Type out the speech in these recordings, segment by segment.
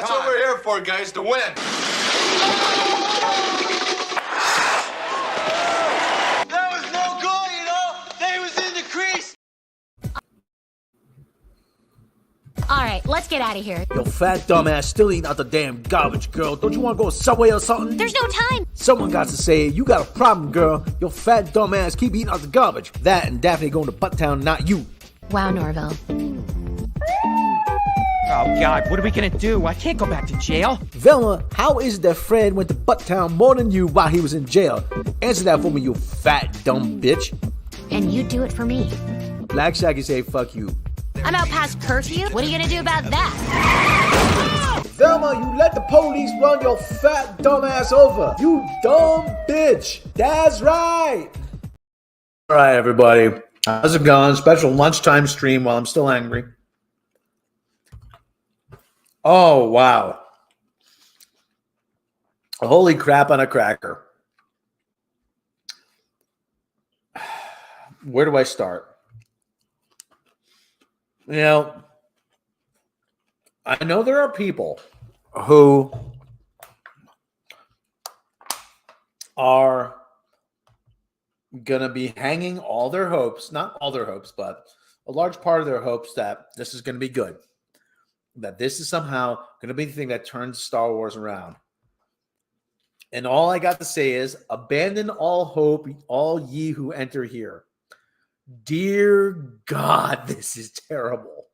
That's what we're here for, guys, to win. That was no goal, you know? They was in the crease. All right, let's get out of here. Yo, fat dumbass, still eating out the damn garbage, girl. Don't you want to go Subway or something? There's no time. Someone got to say, you got a problem, girl. Yo, fat dumbass, keep eating out the garbage. That and Daphne going to Butttown, not you. Wow, Norville. Oh, God, what are we gonna do? I can't go back to jail. Velma, how is it that Fred went to Butttown more than you while he was in jail? Answer that for me, you fat dumb bitch. And you do it for me. Black Shaggy say, fuck you. I'm out past curfew. What are you gonna do about that? Velma, you let the police run your fat dumbass over. You dumb bitch. That's right. All right, everybody. How's it going? Special lunchtime stream while I'm still angry. Oh, wow. Holy crap on a cracker. Where do I start? You know, I know there are people who are going to be hanging all their hopes, not all their hopes, but a large part of their hopes that this is going to be good. That this is somehow going to be the thing that turns Star Wars around. And all I got to say is, abandon all hope, all ye who enter here. Dear God, this is terrible.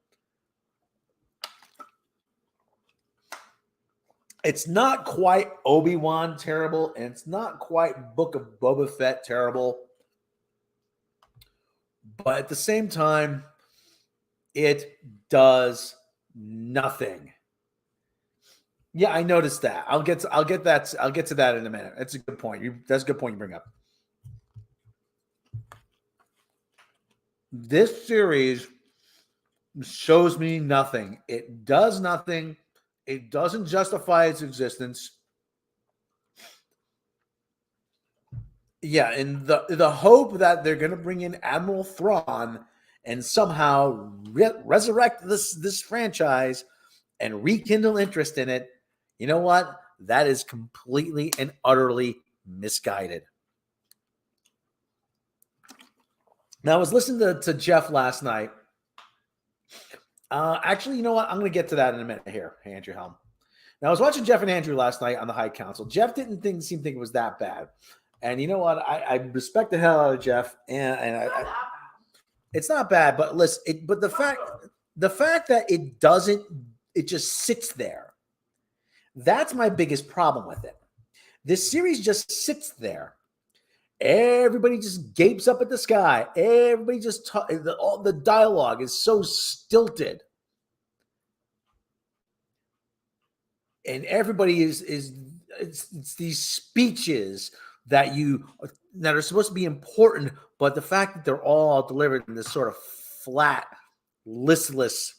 It's not quite Obi-Wan terrible, and it's not quite Book of Boba Fett terrible. But at the same time, it does nothing. Yeah, I noticed that. I'll get to that in a minute. That's a good point. That's a good point you bring up. This series shows me nothing. It does nothing. It doesn't justify its existence. Yeah, and the hope that they're going to bring in Admiral Thrawn and somehow resurrect this franchise and rekindle interest in it, you know what? That is completely and utterly misguided. Now, I was listening to Jeff last night. Actually, you know what? I'm going to get to that in a minute here, Andrew Helm. Now, I was watching Jeff and Andrew last night on the High Council. Jeff didn't seem to think it was that bad. And you know what? I respect the hell out of Jeff. And it's not bad, but listen, but the fact that it just sits there. That's my biggest problem with it. This series just sits there. Everybody just gapes up at the sky. Everybody just all the dialogue is so stilted, and everybody it's these speeches that are supposed to be important, but the fact that they're all delivered in this sort of flat, listless,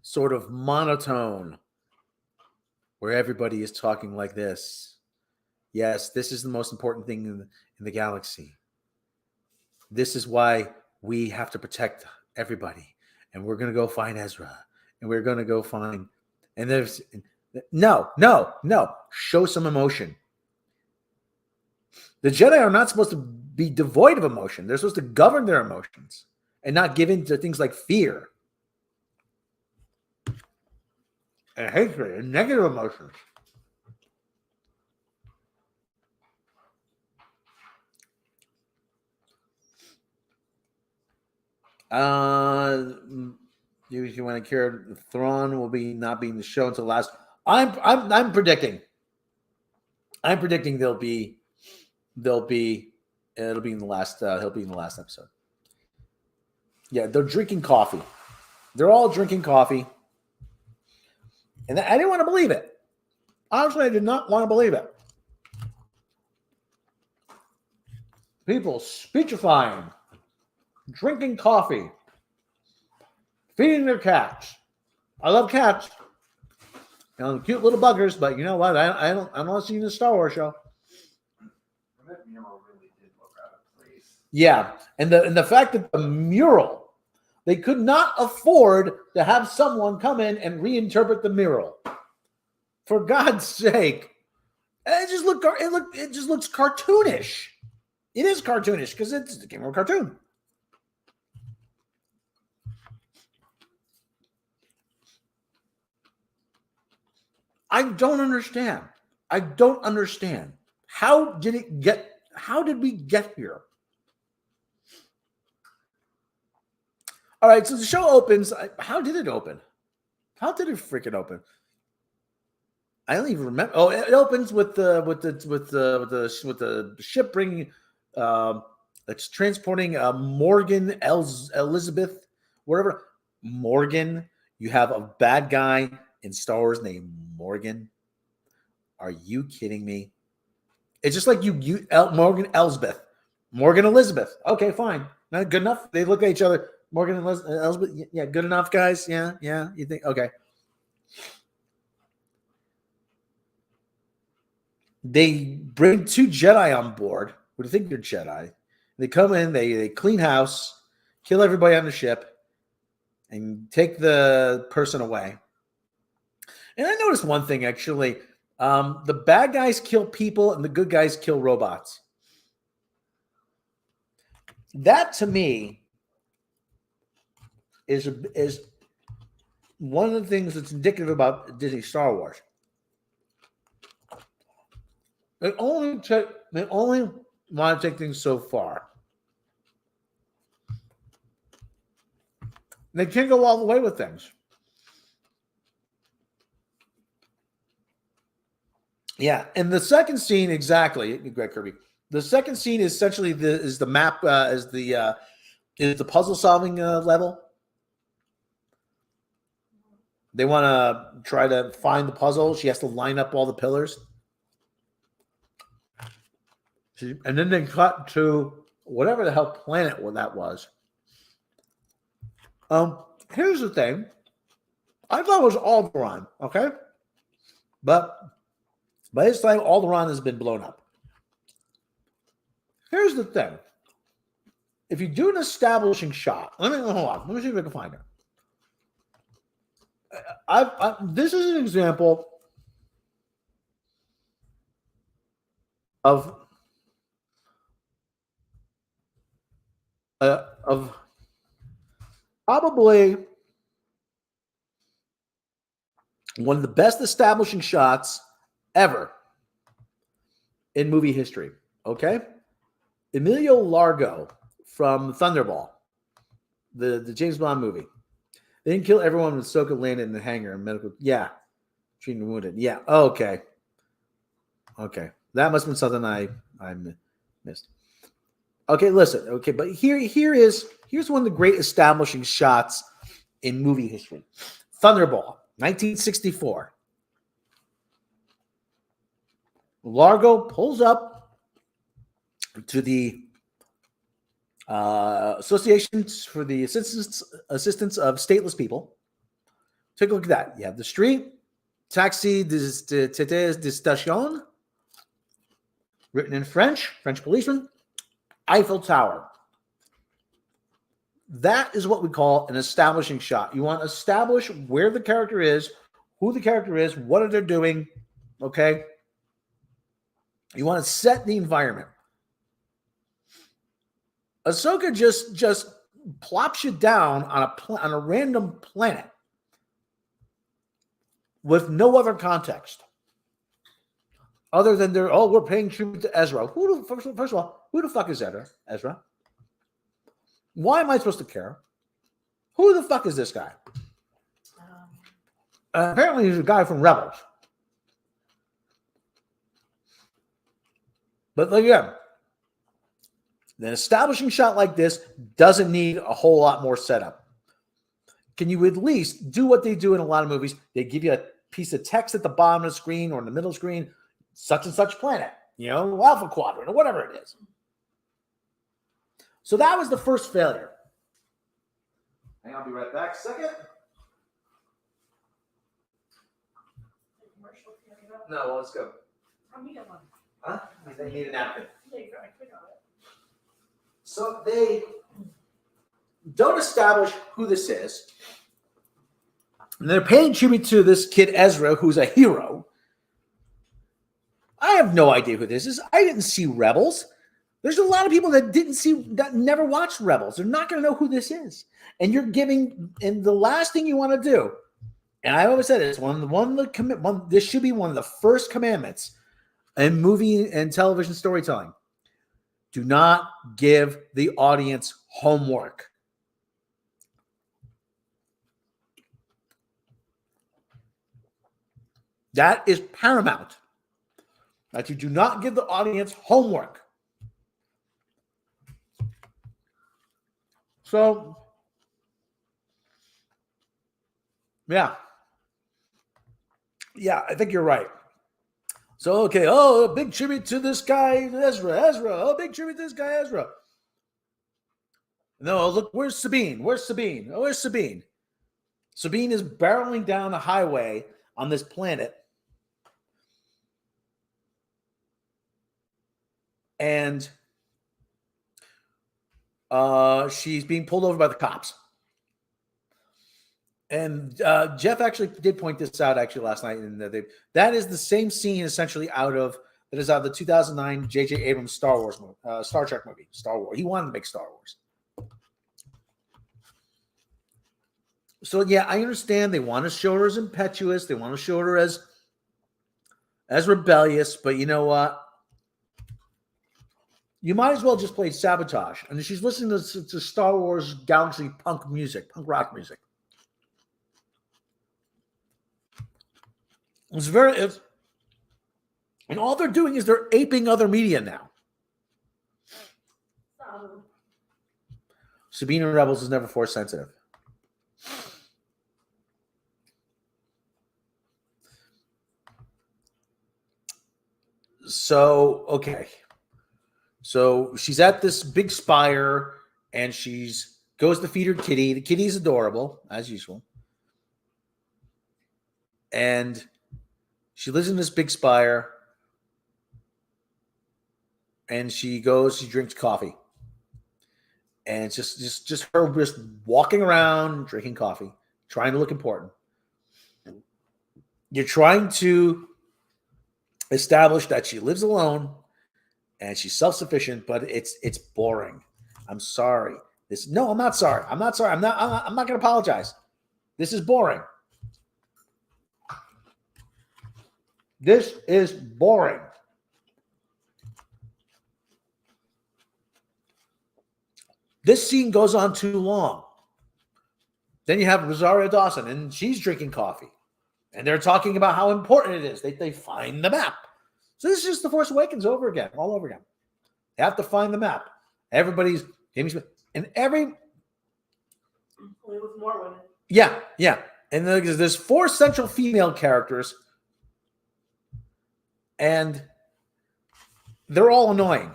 sort of monotone, where everybody is talking like this. Yes, this is the most important thing in the galaxy. This is why we have to protect everybody. And we're going to go find Ezra. And we're going to go find... And there's... No. Show some emotion. The Jedi are not supposed to be devoid of emotion. They're supposed to govern their emotions and not give in to things like fear and hatred and negative emotions. You want to cure Thrawn will be not being the show until last. I'm predicting it'll be in the last he'll be in the last episode. Yeah, they're drinking coffee. They're all drinking coffee. And I didn't want to believe it. Honestly, I did not want to believe it. People speechifying, drinking coffee, feeding their cats. I love cats. You know, cute little buggers, but you know what? I'm not seeing the Star Wars show. That mural really did look out of place. Yeah, and the fact that the mural, they could not afford to have someone come in and reinterpret the mural. For God's sake. It just looks cartoonish. It is cartoonish because it's a game of a cartoon. I don't understand. How did we get here? All right, so the show opens. How did it open? How did it freaking open? I don't even remember. Oh, it opens with the ship bringing. It's transporting Morgan Elizabeth, whatever. Morgan, you have a bad guy in Star Wars named Morgan. Are you kidding me? It's just like Morgan Elsbeth. Morgan Elizabeth. Okay, fine. Not good enough. They look at each other. Morgan and Elizabeth. Yeah, good enough, guys. Yeah. You think okay? They bring 2 Jedi on board. What do you think they're Jedi? They come in, they clean house, kill everybody on the ship, and take the person away. And I noticed one thing, actually. The bad guys kill people and the good guys kill robots. That, to me, is one of the things that's indicative about Disney Star Wars. They only want to take things so far. They can't go all the way with things. Yeah, and the second scene, exactly, Greg Kirby. The second scene is essentially the map, is the puzzle solving level. They want to try to find the puzzle. She has to line up all the pillars. And then they cut to whatever the hell planet that was. Here's the thing. I thought it was Alderaan, okay? But by this time, Alderaan has been blown up. Here's the thing. If you do an establishing shot, hold on. Let me see if I can find it. This is an example of probably one of the best establishing shots ever in movie history. Okay, Emilio Largo from Thunderball, the James Bond movie. They didn't kill everyone when Ahsoka landed in the hangar in medical. Yeah, treating wounded. Yeah, okay. That must have been something I missed. Okay, listen. Okay, but here's one of the great establishing shots in movie history. Thunderball, 1964. Largo pulls up to the Associations for the Assistance of Stateless People. Take a look at that. You have the street, Taxi de Station, written in French policeman, Eiffel Tower. That is what we call an establishing shot. You want to establish where the character is, who the character is, what are they doing, okay? You want to set the environment. Ahsoka just plops you down on a random planet with no other context other than we're paying tribute to Ezra. First of all, who the fuck is Ezra? Why am I supposed to care? Who the fuck is this guy? Apparently, he's a guy from Rebels. But again, an establishing shot like this doesn't need a whole lot more setup. Can you at least do what they do in a lot of movies? They give you a piece of text at the bottom of the screen or in the middle of the screen, such and such planet, Alpha Quadrant or whatever it is. So that was the first failure. Hang on, I'll be right back. Second. No, well, let's go. Huh? They need a napkin. So they don't establish who this is. And they're paying tribute to this kid Ezra, who's a hero. I have no idea who this is. I didn't see Rebels. There's a lot of people that never watched Rebels. They're not going to know who this is. And you're giving, and the last thing you want to do, and I always said this, this should be one of the first commandments in movie and television storytelling. Do not give the audience homework. That is paramount. That you do not give the audience homework. So, yeah, I think you're right. So, okay, a big tribute to this guy, Ezra. Oh, big tribute to this guy, Ezra. No, look, where's Sabine? Where's Sabine? Sabine is barreling down a highway on this planet. And she's being pulled over by the cops. And Jeff actually did point this out last night. And that is the same scene essentially out of the 2009 J.J. Abrams Star Trek movie, Star Wars. He wanted to make Star Wars. So, yeah, I understand they want to show her as impetuous. They want to show her as rebellious. But you know what? You might as well just play Sabotage. And she's listening to Star Wars Galaxy punk rock music. And all they're doing is they're aping other media now. Sabine in Rebels is never force sensitive. So, okay. So she's at this big spire and goes to feed her kitty. The kitty's adorable, as usual. And she lives in this big spire. And she drinks coffee. And it's just her just walking around, drinking coffee, trying to look important. You're trying to establish that she lives alone and she's self-sufficient, but it's boring. I'm sorry. No, I'm not sorry. I'm not going to apologize. This is boring. This is boring. This scene goes on too long. Then you have Rosario Dawson, and she's drinking coffee. And they're talking about how important it is. They find the map. So this is just The Force Awakens all over again. They have to find the map. Everybody's Amy Smith. And only with more women. Yeah. And there's 4 central female characters. And they're all annoying.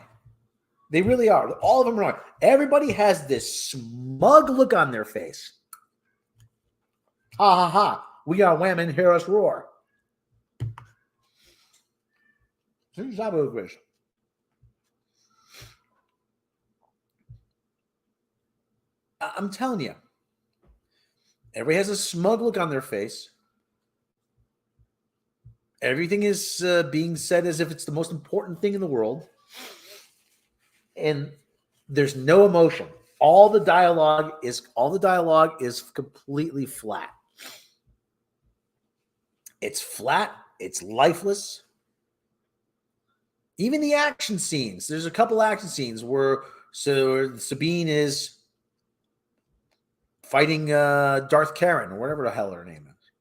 They really are. All of them are annoying. Everybody has this smug look on their face. Ha ha ha. We are women, hear us roar. I'm telling you. Everybody has a smug look on their face. Everything is being said as if it's the most important thing in the world. And there's no emotion. All the dialogue is completely flat. It's flat. It's lifeless. Even the action scenes. There's a couple action scenes where Sabine is fighting Darth Karen or whatever the hell her name is.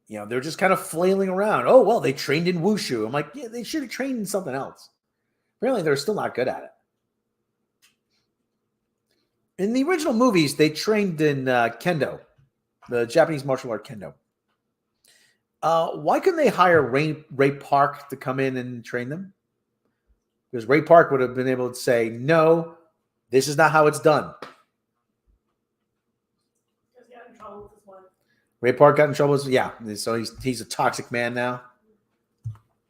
You know, they're just kind of flailing around. Oh, well, they trained in wushu. I'm like, yeah, they should have trained in something else. Apparently, they're still not good at it. In the original movies, they trained in kendo, the Japanese martial art kendo. Why couldn't they hire Ray Park to come in and train them? Because Ray Park would have been able to say, no, this is not how it's done. Ray Park got in trouble. Yeah, so he's a toxic man now.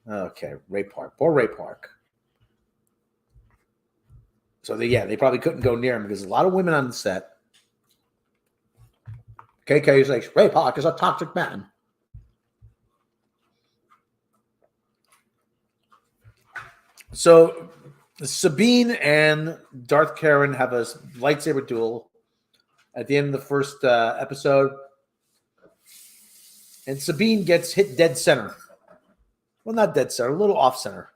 Okay, Ray Park. Poor Ray Park. So they probably couldn't go near him because there's a lot of women on the set. KK is like, Ray Park is a toxic man. So Sabine and Darth Karen have a lightsaber duel at the end of the first episode. And Sabine gets hit dead center. Well, not dead center, a little off center.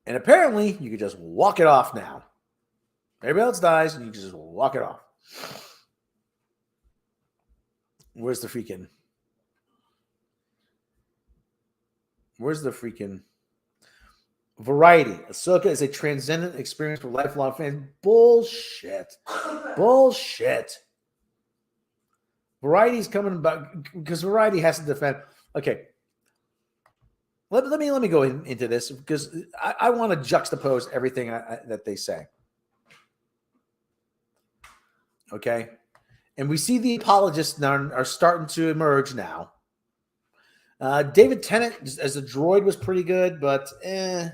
And apparently, you can just walk it off now. Everybody else dies, and you can just walk it off. Where's the freaking Variety? Ahsoka is a transcendent experience for lifelong fans. Bullshit. Bullshit. Variety's coming about because Variety has to defend. Okay. Let me go into this because I want to juxtapose everything that they say. Okay. And we see the apologists now are starting to emerge now. David Tennant as a droid was pretty good, but I'd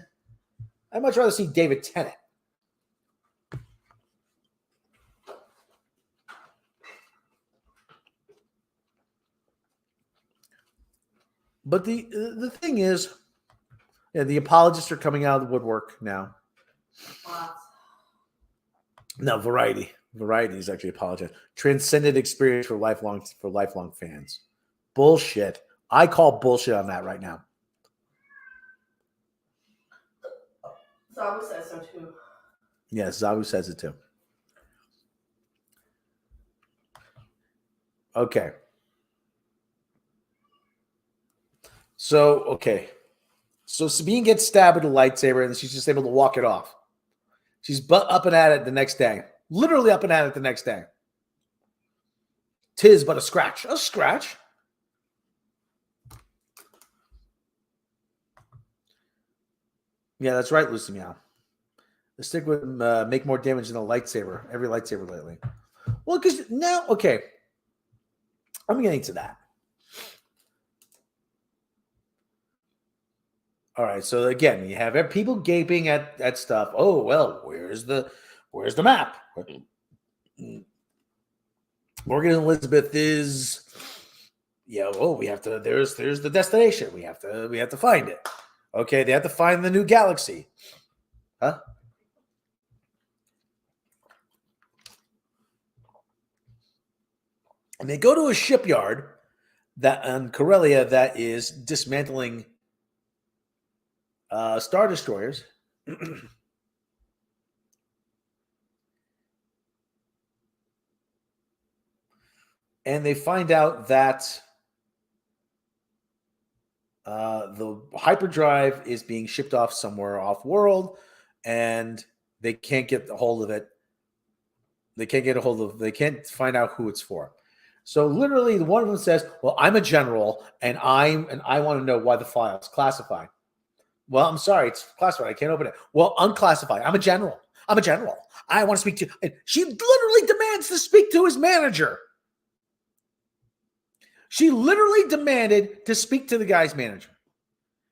much rather see David Tennant. But the thing is, the apologists are coming out of the woodwork now. No, Variety is actually apologizing. Transcendent experience for lifelong fans. Bullshit. I call bullshit on that right now. Zabu says so too. Yes, Zabu says it too. Okay. So Sabine gets stabbed with a lightsaber and she's just able to walk it off. She's up and at it the next day. Literally up and at it the next day. 'Tis but a scratch. A scratch. Yeah, that's right, Lucy Meow. The stick would make more damage than a lightsaber. Every lightsaber lately. Well, because now, okay. I'm getting to that. All right, so again, you have people gaping at stuff. Oh, well, where's the map? Morgan Elizabeth is, we have to. There's the destination. We have to find it. Okay, they have to find the new galaxy. Huh? And they go to a shipyard on Corellia that is dismantling Star Destroyers. And they find out that the hyperdrive is being shipped off somewhere off-world, and they can't get a hold of it. They can't find out who it's for. So literally, one of them says, well, I'm a general, and I want to know why the file is classified. Well, I'm sorry, it's classified. I can't open it. Well, unclassified. I'm a general. I want to speak to you. And she literally demands to speak to his manager. She literally demanded to speak to the guy's manager.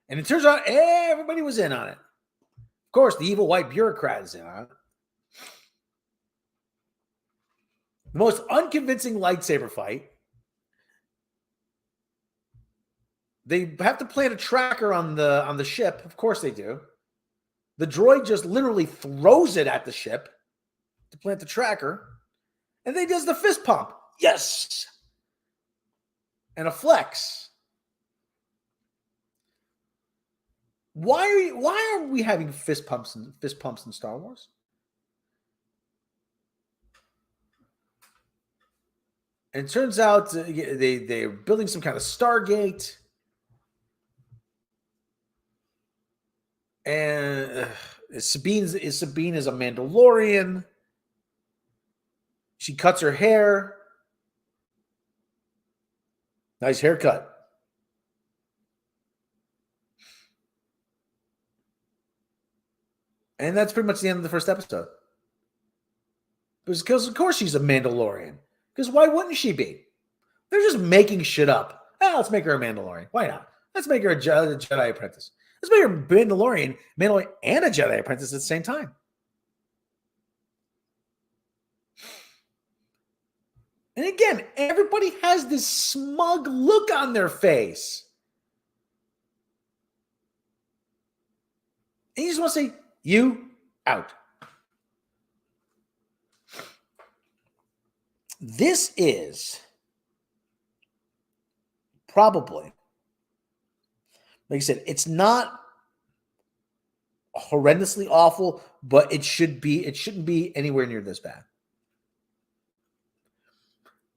And it turns out everybody was in on it. Of course, the evil white bureaucrat is in on it. The most unconvincing lightsaber fight. They have to plant a tracker on the ship. Of course they do. The droid just literally throws it at the ship to plant the tracker. And then he does the fist pump. Yes. And a flex. Why are we having fist pumps in Star Wars? And it turns out they're building some kind of Stargate. And Sabine is a Mandalorian. She cuts her hair. Nice haircut. And that's pretty much the end of the first episode. Because of course she's a Mandalorian. Because why wouldn't she be? They're just making shit up. Let's make her a Mandalorian. Why not? Let's make her a Jedi apprentice. Let's make her a Mandalorian and a Jedi apprentice at the same time. And again, everybody has this smug look on their face. And you just want to say, you out. This is probably, like I said, it's not horrendously awful, but it shouldn't be anywhere near this bad.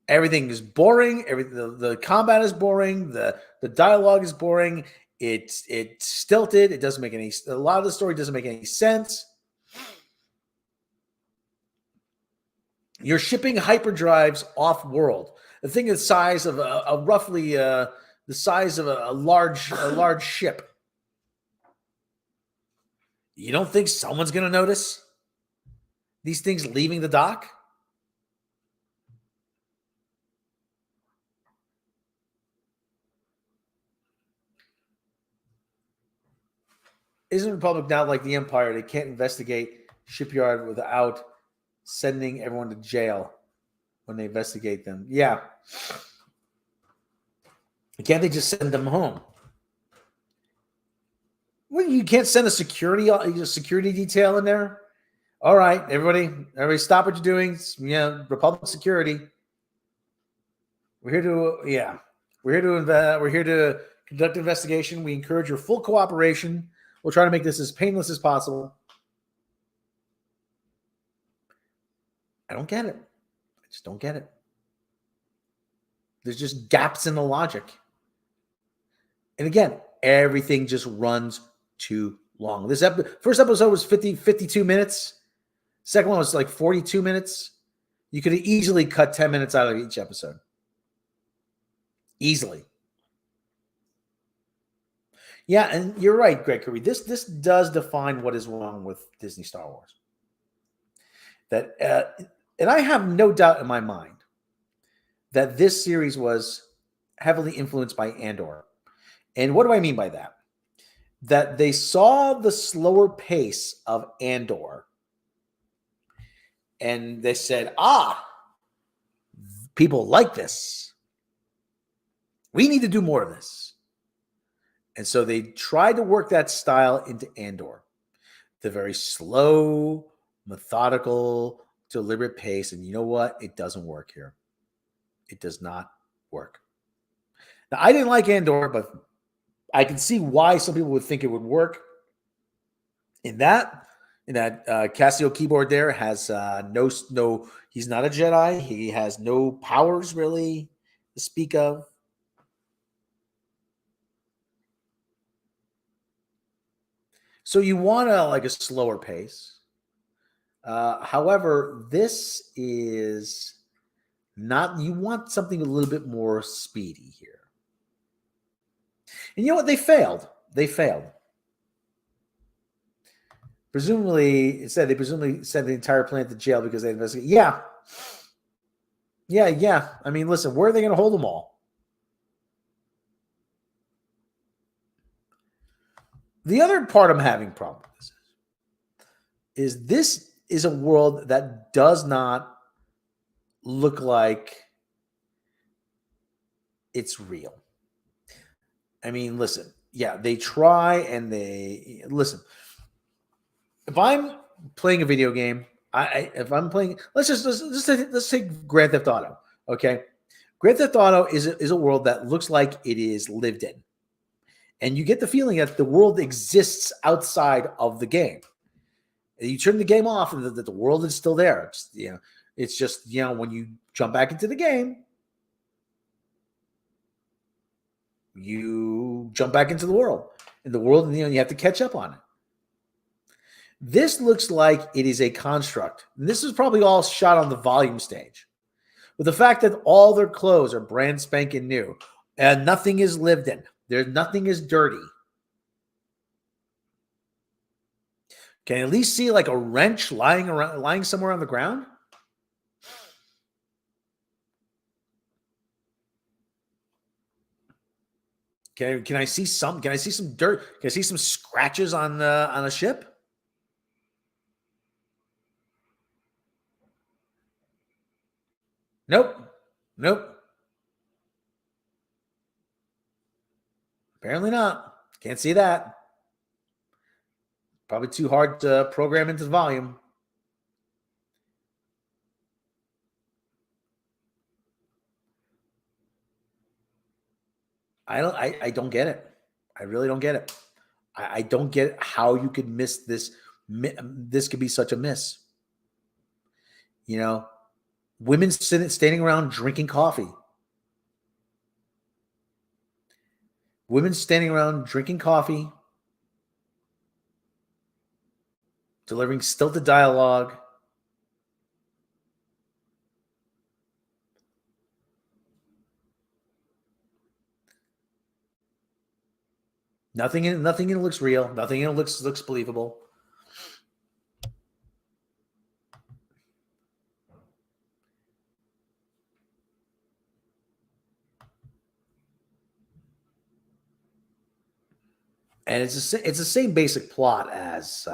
Everything is boring. The combat is boring. The dialogue is boring. It's stilted. It doesn't make a lot of the story doesn't make any sense. You're shipping hyperdrives off world. The thing is the size of a roughly the size of a large ship. You don't think someone's going to notice these things leaving the dock? Isn't Republic now like the Empire? They can't investigate shipyard without sending everyone to jail when they investigate them. Yeah. Can't they just send them home? Well, you can't send a security detail in there. All right, everybody stop what you're doing. Yeah, Republic security. We're here to conduct investigation. We encourage your full cooperation. We'll try to make this as painless as possible. I don't get it. I just don't get it. There's just gaps in the logic. And again, everything just runs too long. This first episode was 52 minutes. Second one was like 42 minutes. You could have easily cut 10 minutes out of each episode. Easily. Yeah, and you're right, Greg Kirby. This does define what is wrong with Disney Star Wars. And I have no doubt in my mind that this series was heavily influenced by Andor. And what do I mean by that? That they saw the slower pace of Andor and they said, people like this. We need to do more of this. And so they tried to work that style into Andor. The very slow, methodical, deliberate pace. And you know what? It doesn't work here. It does not work. Now, I didn't like Andor, but I can see why some people would think it would work. In that Casio keyboard there has no. He's not a Jedi. He has no powers really to speak of. So you want a slower pace. However, this is not. You want something a little bit more speedy here. And you know what? They failed. Presumably, it said they sent the entire planet to jail because they investigated. Yeah. I mean, listen, where are they going to hold them all? The other part I'm having problem with this is a world that does not look like it's real. I mean, listen, yeah, they try and they listen. If I'm playing a video game, let's take Grand Theft Auto. Okay, Grand Theft Auto is a world that looks like it is lived in, and you get the feeling that the world exists outside of the game. And you turn the game off, and the world is still there. It's just when you jump back into the game, you jump back into the world. In the world, you have to catch up on it. This looks like it is a construct. And this is probably all shot on the volume stage. With the fact that all their clothes are brand spanking new and nothing is lived in. Nothing is dirty. Can you at least see like a wrench lying somewhere on the ground? Can I see some? Can I see some dirt? Can I see some scratches on a ship? Nope. Nope. Apparently not. Can't see that. Probably too hard to program into the volume. I don't get it. I really don't get it. I don't get how you could miss this. This could be such a miss. You know, women standing around drinking coffee. Women standing around drinking coffee, delivering stilted dialogue. Nothing in it looks real. Nothing in it looks believable. And it's the same basic plot as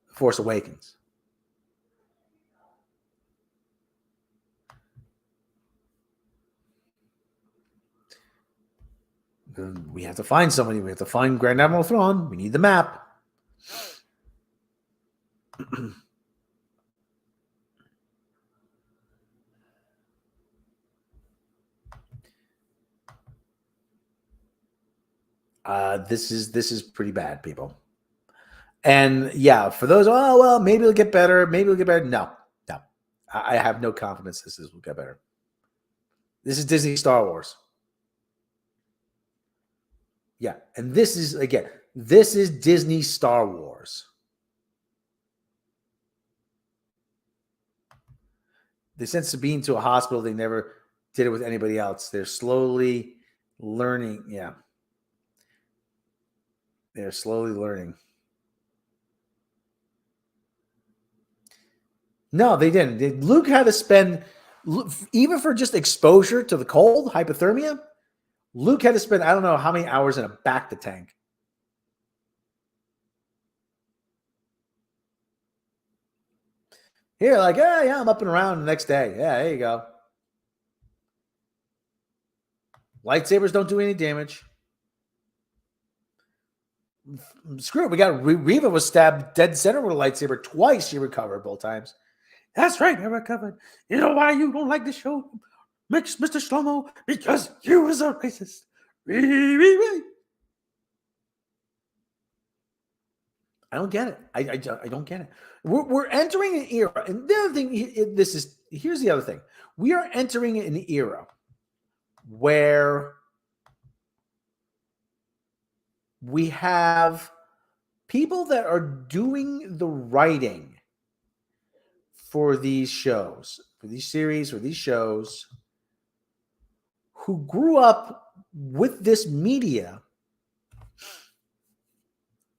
Force Awakens. We have to find somebody. We have to find Grand Admiral Thrawn. We need the map. This is pretty bad, people. And yeah, for those, oh well, maybe it'll get better. Maybe it'll get better. No. I have no confidence this will get better. This is Disney Star Wars. Yeah, and this is Disney Star Wars. They sent Sabine to a hospital. They never did it with anybody else. They're slowly learning. Yeah. They're slowly learning. No, they didn't. Luke had to spend, even for just exposure to the cold, hypothermia, Luke had to spend, I don't know how many hours in a bacta tank. Here, like, yeah, I'm up and around the next day. Yeah, there you go. Lightsabers don't do any damage. Screw it. We got Reva was stabbed dead center with a lightsaber twice. She recovered both times. That's right, I recovered. You know why you don't like the show, Mr. Shlomo? Because you was a racist. I don't get it. I don't get it. We're entering an era, and the other thing, here's the other thing. We are entering an era where we have people that are doing the writing for these shows, for these series, for these shows, who grew up with this media,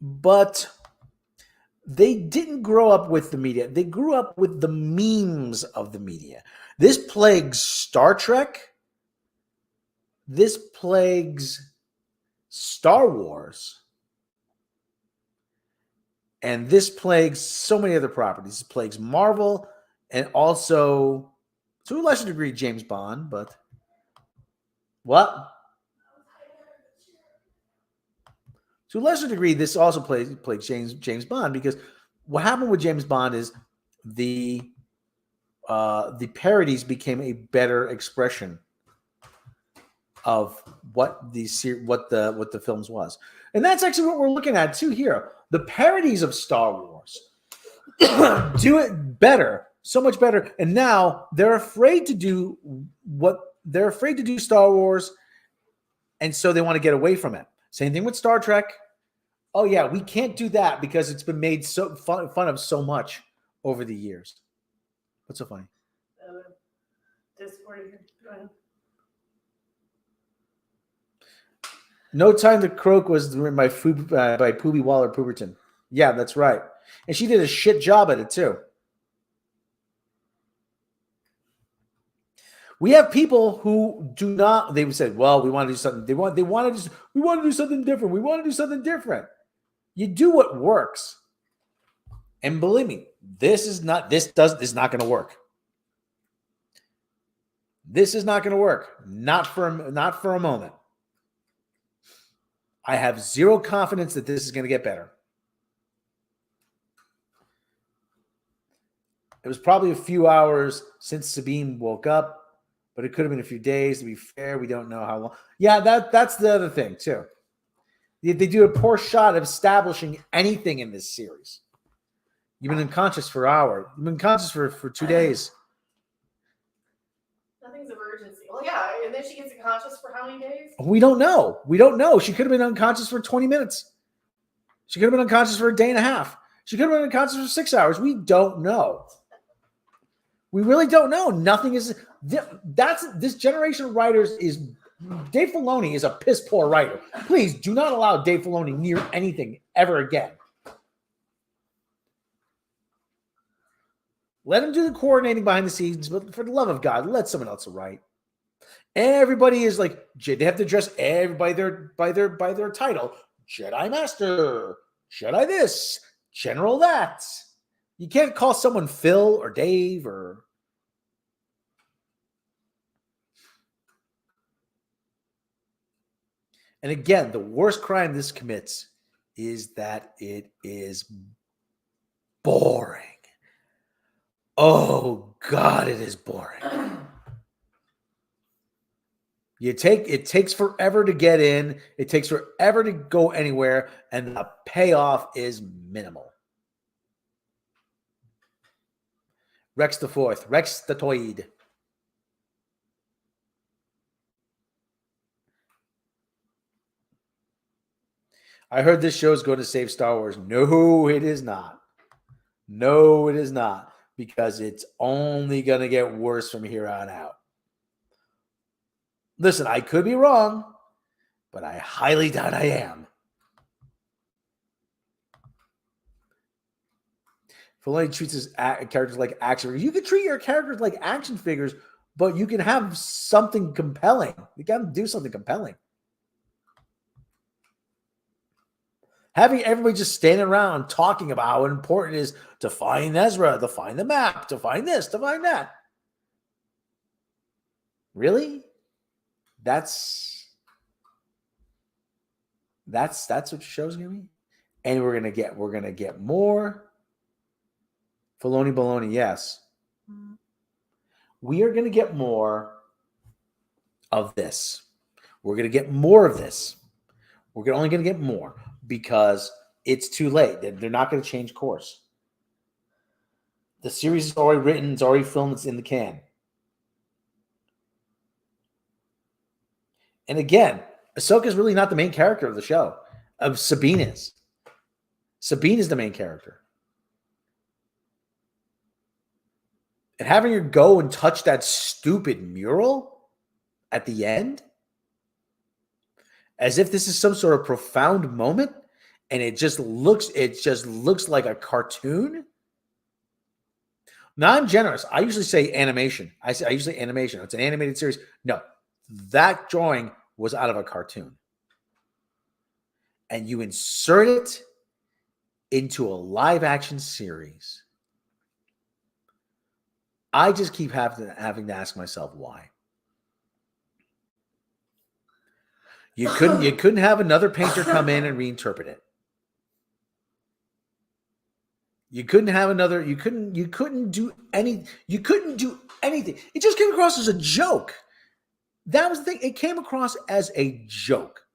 but they didn't grow up with the media. They grew up with the memes of the media. This plagues Star Trek. This plagues Star Wars. And this plagues so many other properties. This plagues Marvel and also, to a lesser degree, James Bond. But what? To a lesser degree, this also plagues James Bond, because what happened with James Bond is the parodies became a better expression of what the films was. And that's actually what we're looking at too here. The parodies of Star Wars do it better, so much better. And now they're afraid to do Star Wars, and so they want to get away from it. Same thing with Star Trek. Oh yeah, we can't do that because it's been made so fun of so much over the years. What's so funny? Discord here. Go ahead. No Time to Croak was written by Phoebe Waller-Pemberton. Yeah, that's right. And she did a shit job at it too. We have people who do not, they said, well, we want to do something. We want to do something different. We want to do something different. You do what works. And believe me, this is not going to work. This is not going to work. Not for a moment. I have zero confidence that this is going to get better. It was probably a few hours since Sabine woke up, but it could have been a few days. To be fair, we don't know how long. Yeah, that's the other thing, too. They do a poor shot of establishing anything in this series. You've been unconscious for an hour. You've been conscious for 2 days. Nothing's emergency. Well, yeah, and then she gets unconscious for how many days? We don't know. We don't know. She could have been unconscious for 20 minutes. She could have been unconscious for a day and a half. She could have been unconscious for 6 hours. We don't know. We really don't know. Nothing is. This generation of writers is. Dave Filoni is a piss poor writer. Please do not allow Dave Filoni near anything ever again. Let him do the coordinating behind the scenes, but for the love of God, let someone else write. Everybody is like, they have to address everybody by their title. Jedi Master, Jedi this, General that. You can't call someone Phil or Dave or. And again, the worst crime this commits is that it is boring. Oh God, it is boring. It takes forever to get in. It takes forever to go anywhere, and the payoff is minimal. Rex the Fourth, Rex the Toid. I heard this show is going to save Star Wars. No, it is not. No, it is not. Because it's only going to get worse from here on out. Listen, I could be wrong, but I highly doubt I am. Filoni treats his characters like action figures. You can treat your characters like action figures, but you can have something compelling. You got to do something compelling. Having everybody just standing around talking about how important it is to find Ezra, to find the map, to find this, to find that. Really? That's what the show's gonna be? And we're gonna get more Filoni baloney, yes. We are gonna get more of this. We're gonna get more of this. We're only gonna get more. Because it's too late. They're not going to change course. The series is already written. It's already filmed. It's in the can. And again, Ahsoka is really not the main character of the show. Sabine is. Sabine is the main character. And having her go and touch that stupid mural at the end, as if this is some sort of profound moment, and it just looks like a cartoon. Now I'm generous. I usually say animation. I usually say animation. It's an animated series. No, that drawing was out of a cartoon. And you insert it into a live action series. I just keep having to ask myself why. You couldn't have another painter come in and reinterpret it. You couldn't do anything. It just came across as a joke. That was the thing. It came across as a joke.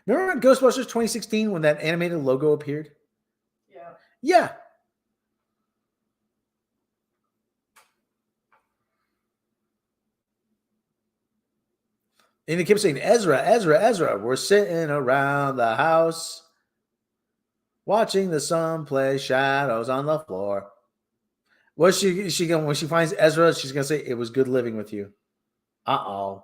Remember in Ghostbusters 2016 when that animated logo appeared? Yeah. Yeah. And he kept saying, Ezra, Ezra, Ezra. We're sitting around the house, watching the sun play shadows on the floor. What's she going when she finds Ezra? She's gonna say, "It was good living with you." Uh-oh.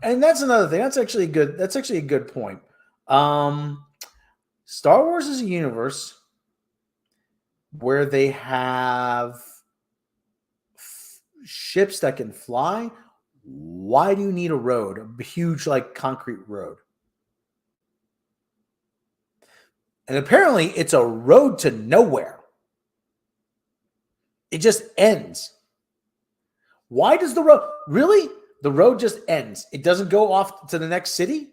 And that's another thing. That's actually a good point. Star Wars is a universe where they have ships that can fly. Why do you need a road? A huge, like, concrete road. And apparently it's a road to nowhere. It just ends. Why does the road really? The road just ends. It doesn't go off to the next city.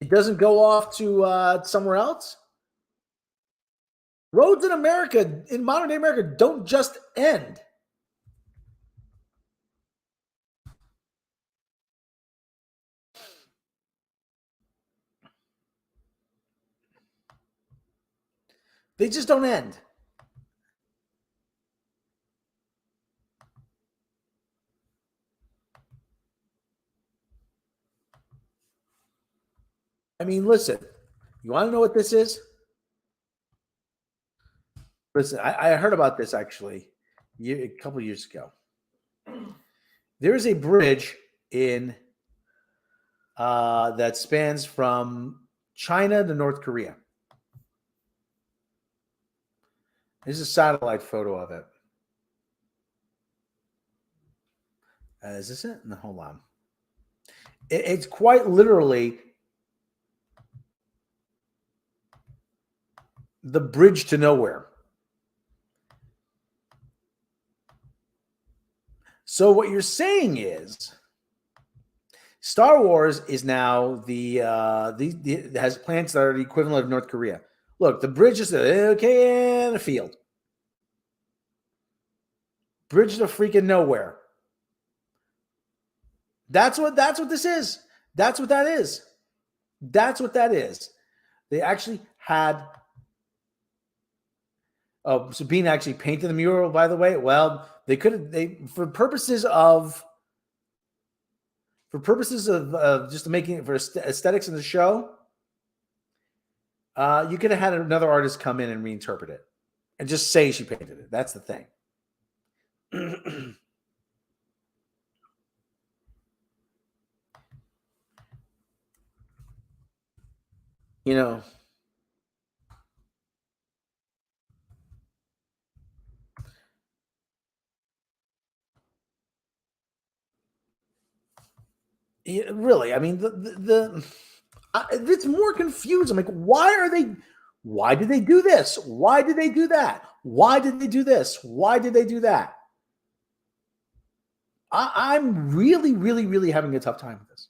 It doesn't go off to somewhere else. Roads in America, in modern day America, don't just end. They just don't end. I mean, listen, you want to know what this is? Listen, I heard about this actually a couple years ago. There is a bridge in that spans from China to North Korea. This is a satellite photo of it. Is this it? No, hold on. It's quite literally the bridge to nowhere. So what you're saying is Star Wars is now has plans that are the equivalent of North Korea. Look, the bridge is in a field. Bridge to freaking nowhere. That's what this is. That's what that is. That's what that is. They actually had. Oh, Sabine actually painted the mural, by the way. Well, they could have for purposes of just making it for aesthetics in the show. You could have had another artist come in and reinterpret it and just say she painted it. That's the thing. You know, really, I mean, it's more confused. I'm like, why did they do this? Why did they do that? Why did they do this? Why did they do that? I'm really, really, really having a tough time with this.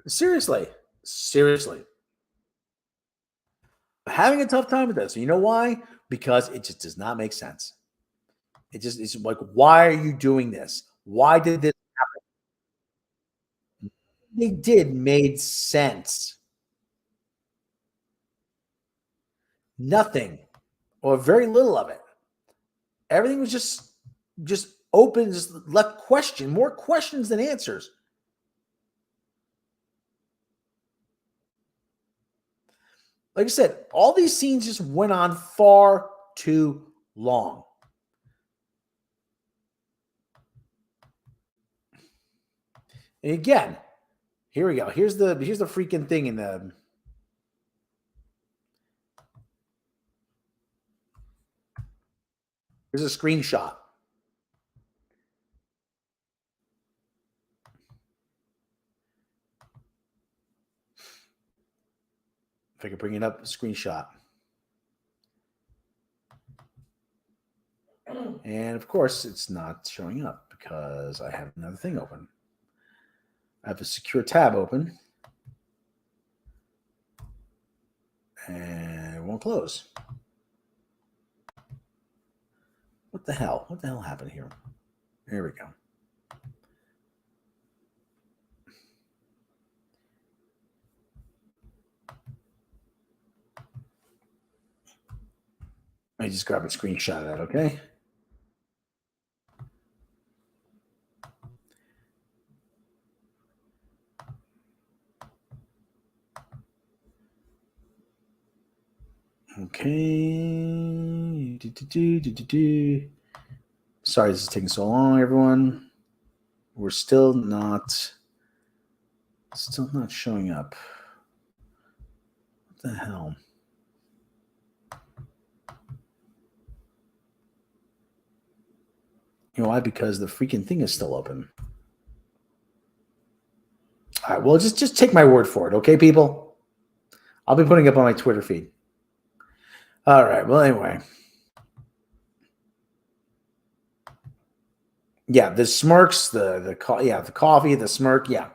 Seriously. Having a tough time with this. You know why? Because it just does not make sense. It's like, why are you doing this? Why did this happen? They did made sense. Nothing or very little of it. Everything was just open, just left more questions than answers. Like I said, all these scenes just went on far too long. And again, here we go. Here's the freaking thing in the. Here's a screenshot. If I can bring it up, a screenshot. And of course, it's not showing up because I have another thing open. I have a secure tab open. And it won't close. What the hell? What the hell happened here? There we go. I just grab a screenshot of that, okay? Okay. Sorry this is taking so long, everyone. We're still not showing up. What the hell? You know why? Because the freaking thing is still open. All right, well, just take my word for it, okay, people? I'll be putting it up on my Twitter feed. All right, well, anyway. Yeah, the smirks, the coffee, the smirk, yeah.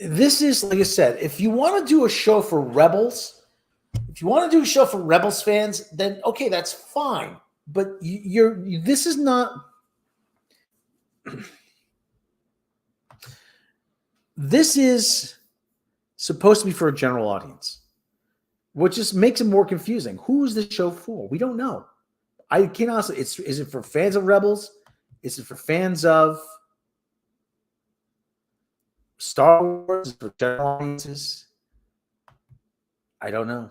This is, like I said, if you want to do a show for Rebels, fans, then okay, that's fine. But this is not. This is supposed to be for a general audience, which just makes it more confusing. Who's the show for? We don't know. I can't honestly. Is it for fans of Rebels? Is it for fans of Star Wars? Is it for general audiences? I don't know.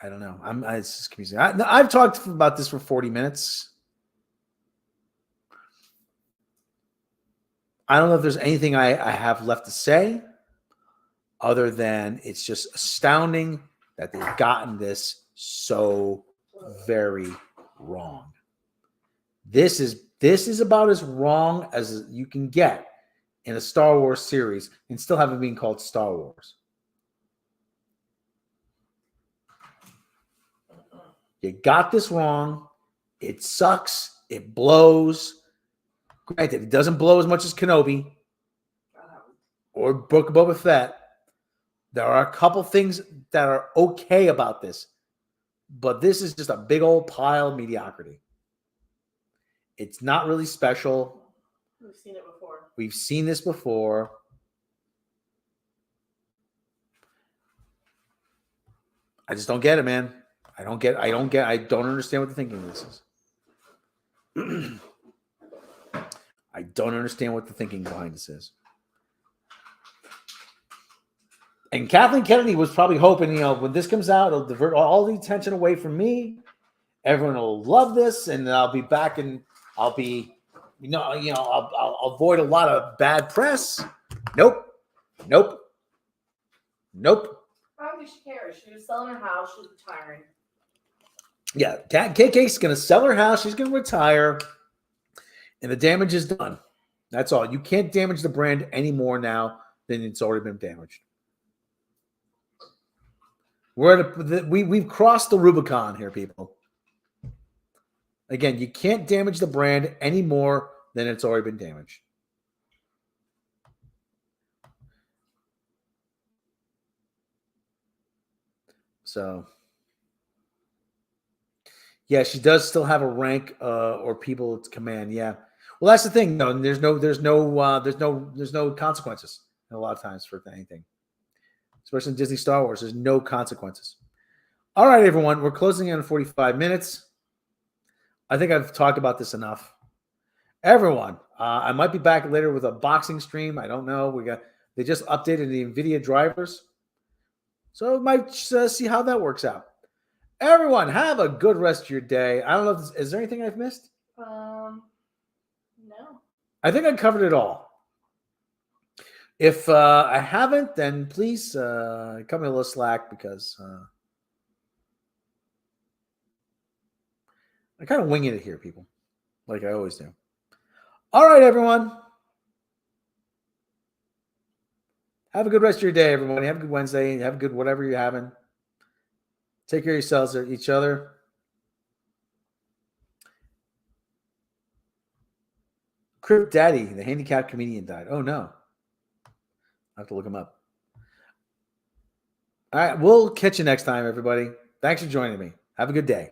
It's just confusing. I've talked about this for 40 minutes. I don't know if there's anything I have left to say other than it's just astounding that they've gotten this so very wrong. This is about as wrong as you can get in a Star Wars series and still have it being called Star Wars. You got this wrong. It sucks. It blows. Granted, it doesn't blow as much as Kenobi or Book of Boba Fett. There are a couple things that are okay about this, but this is just a big old pile of mediocrity. It's not really special. We've seen it before. We've seen this before. I just don't get it, man. I don't understand what the thinking of this is. I don't understand what the thinking behind this is. And Kathleen Kennedy was probably hoping, when this comes out, it'll divert all the attention away from me. Everyone will love this, and I'll be back, and I'll be, I'll avoid a lot of bad press. Nope. I don't think she cares. She was selling her house. She's retiring. Yeah, KK's going to sell her house. She's going to retire, and the damage is done. That's all. You can't damage the brand any more now than it's already been damaged. We've crossed the Rubicon here, people. Again, you can't damage the brand any more than it's already been damaged. So, yeah, she does still have a rank or people to command. Yeah, well, that's the thing. No, there's no consequences a lot of times for anything, especially in Disney Star Wars. There's no consequences. All right, everyone, we're closing in on 45 minutes. I think I've talked about this enough. Everyone, I might be back later with a boxing stream. I don't know. They just updated the NVIDIA drivers, so I might see how that works out. Everyone, have a good rest of your day. I don't know. Is there anything I've missed? No. I think I covered it all. If I haven't, then please cut me a little slack because I kind of winging it here, people, like I always do. All right, everyone. Have a good rest of your day, everybody. Have a good Wednesday. Have a good whatever you're having. Take care of yourselves or each other. Crip Daddy, the handicapped comedian, died. Oh, no. I have to look him up. All right. We'll catch you next time, everybody. Thanks for joining me. Have a good day.